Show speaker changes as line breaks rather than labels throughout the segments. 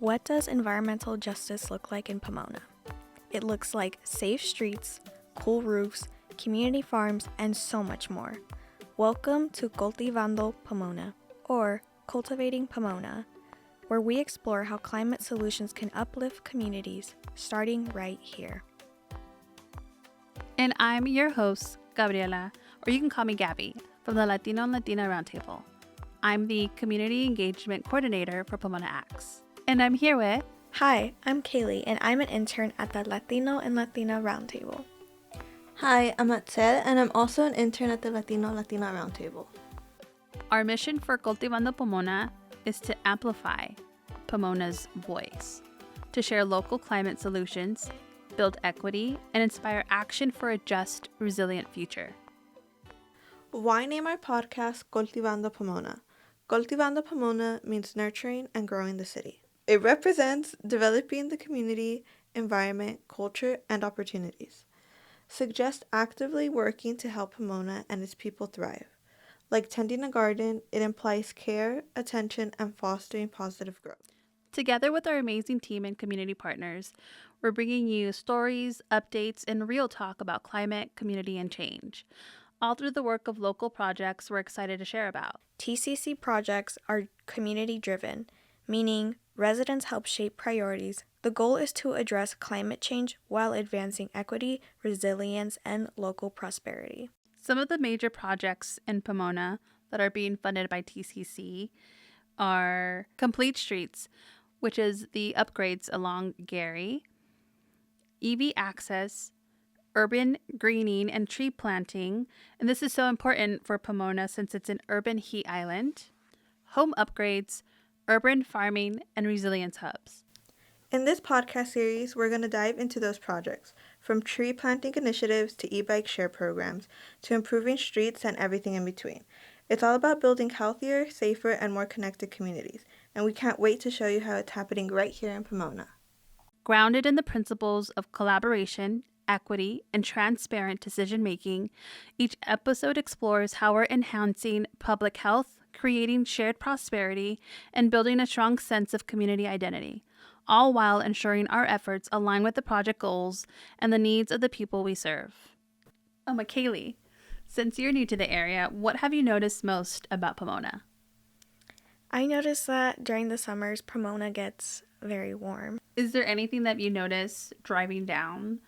What does environmental justice look like in Pomona? It looks like safe streets, cool roofs, community farms, and so much more. Welcome to Cultivando Pomona, or Cultivating Pomona, where we explore how climate solutions can uplift communities, starting right here.
And I'm your host, Gabriela, or you can call me Gabby, from the Latino and Latina Roundtable. I'm the Community Engagement Coordinator for Pomona Acts. And I'm here with...
Hi, I'm Kaylee, and I'm an intern at the Latino and Latina Roundtable.
Hi, I'm Atzel, and I'm also an intern at the Latino-Latina Roundtable.
Our mission for Cultivando Pomona is to amplify Pomona's voice, to share local climate solutions, build equity, and inspire action for a just, resilient future.
Why name our podcast Cultivando Pomona? Cultivando Pomona means nurturing and growing the city. It represents developing the community, environment, culture, and opportunities. Suggest actively working to help Pomona and its people thrive. Like tending a garden, it implies care, attention, and fostering positive growth.
Together with our amazing team and community partners, we're bringing you stories, updates, and real talk about climate, community, and change, all through the work of local projects we're excited to share about.
TCC projects are community-driven, meaning residents help shape priorities. The goal is to address climate change while advancing equity, resilience, and local prosperity.
Some of the major projects in Pomona that are being funded by TCC are Complete Streets, which is the upgrades along Gary, EV access, urban greening and tree planting, and this is so important for Pomona since it's an urban heat island, home upgrades, urban farming, and resilience hubs.
In this podcast series, we're going to dive into those projects, from tree planting initiatives to e-bike share programs to improving streets and everything in between. It's all about building healthier, safer, and more connected communities, and we can't wait to show you how it's happening right here in Pomona.
Grounded in the principles of collaboration, equity, and transparent decision-making, each episode explores how we're enhancing public health, creating shared prosperity, and building a strong sense of community identity, all while ensuring our efforts align with the project goals and the needs of the people we serve. Kaylee, since you're new to the area, what have you noticed most about Pomona?
I noticed that during the summers, Pomona gets very warm.
Is there anything that you notice driving down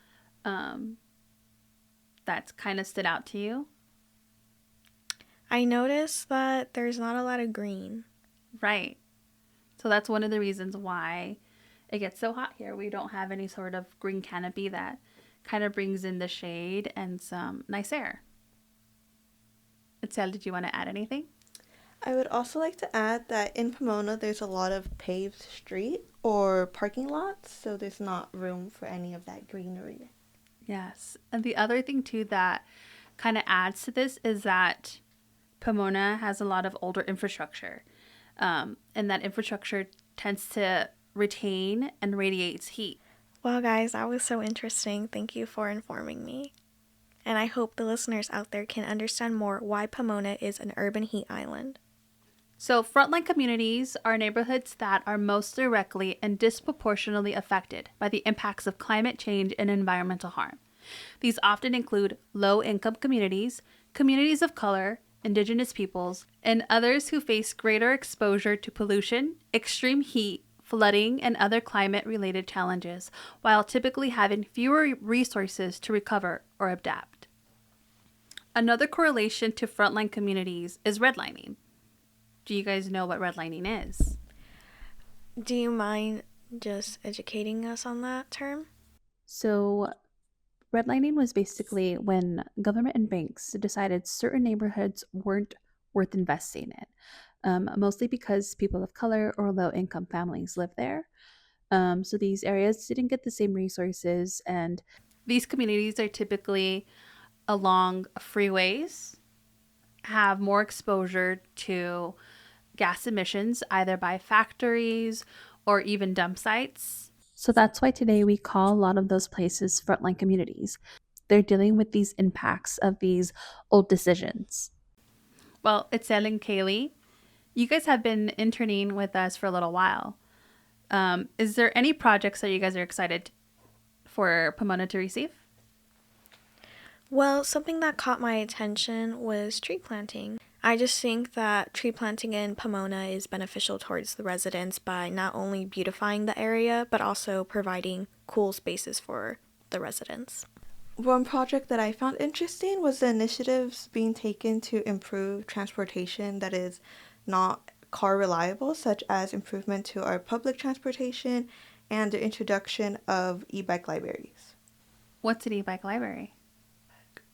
that's kind of stood out to you?
I noticed that there's not a lot of green.
Right. So that's one of the reasons why it gets so hot here. We don't have any sort of green canopy that kind of brings in the shade and some nice air. Itzel, did you want to add anything?
I would also like to add that in Pomona, there's a lot of paved street or parking lots, so there's not room for any of that greenery.
Yes. And the other thing, too, that kind of adds to this is that Pomona has a lot of older infrastructure, and that infrastructure tends to retain and radiates heat.
Well, guys, that was so interesting. Thank you for informing me. And I hope the listeners out there can understand more why Pomona is an urban heat island.
So frontline communities are neighborhoods that are most directly and disproportionately affected by the impacts of climate change and environmental harm. These often include low-income communities, communities of color, indigenous peoples, and others who face greater exposure to pollution, extreme heat, flooding, and other climate-related challenges, while typically having fewer resources to recover or adapt. Another correlation to frontline communities is redlining. Do you guys know what redlining is?
Do you mind just educating us on that term?
So, redlining was basically when government and banks decided certain neighborhoods weren't worth investing in, mostly because people of color or low-income families live there. So these areas didn't get the same resources, and these communities are typically along freeways, have more exposure to gas emissions, either by factories or even dump sites. So that's why today we call a lot of those places frontline communities. They're dealing with these impacts of these old decisions. Well, Itzel and Kaylee, you guys have been interning with us for a little while. Is there any projects that you guys are excited for Pomona to receive?
Well, something that caught my attention was tree planting. I just think that tree planting in Pomona is beneficial towards the residents by not only beautifying the area, but also providing cool spaces for the residents.
One project that I found interesting was the initiatives being taken to improve transportation that is not car reliable, such as improvement to our public transportation and the introduction of e-bike libraries.
What's an e-bike library?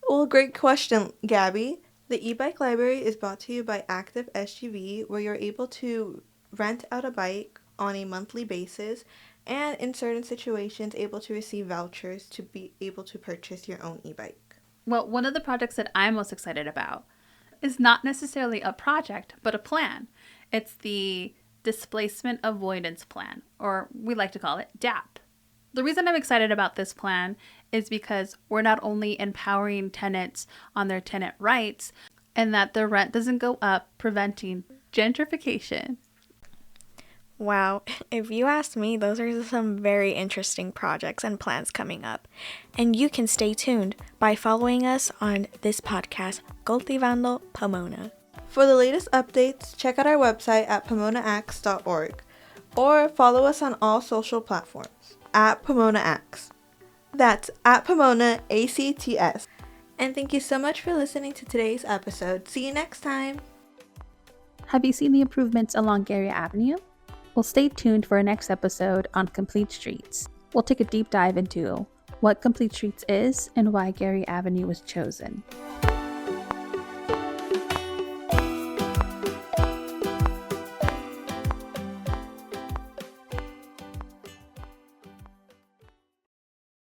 Well, great question, Gabby. The e-bike library is brought to you by Active SGV, where you're able to rent out a bike on a monthly basis and in certain situations able to receive vouchers to be able to purchase your own e-bike.
Well, one of the projects that I'm most excited about is not necessarily a project, but a plan. It's the Displacement Avoidance Plan, or we like to call it DAP. The reason I'm excited about this plan is because we're not only empowering tenants on their tenant rights and that their rent doesn't go up, preventing gentrification.
Wow, if you ask me, those are some very interesting projects and plans coming up. And you can stay tuned by following us on this podcast, Cultivando Pomona.
For the latest updates, check out our website at pomonaacts.org or follow us on all social platforms at Pomona Acts. That's at Pomona ACTS. And thank you so much for listening to today's episode. See you next time.
Have you seen the improvements along Gary Avenue? Well, stay tuned for our next episode on Complete Streets. We'll take a deep dive into what Complete Streets is and why Gary Avenue was chosen.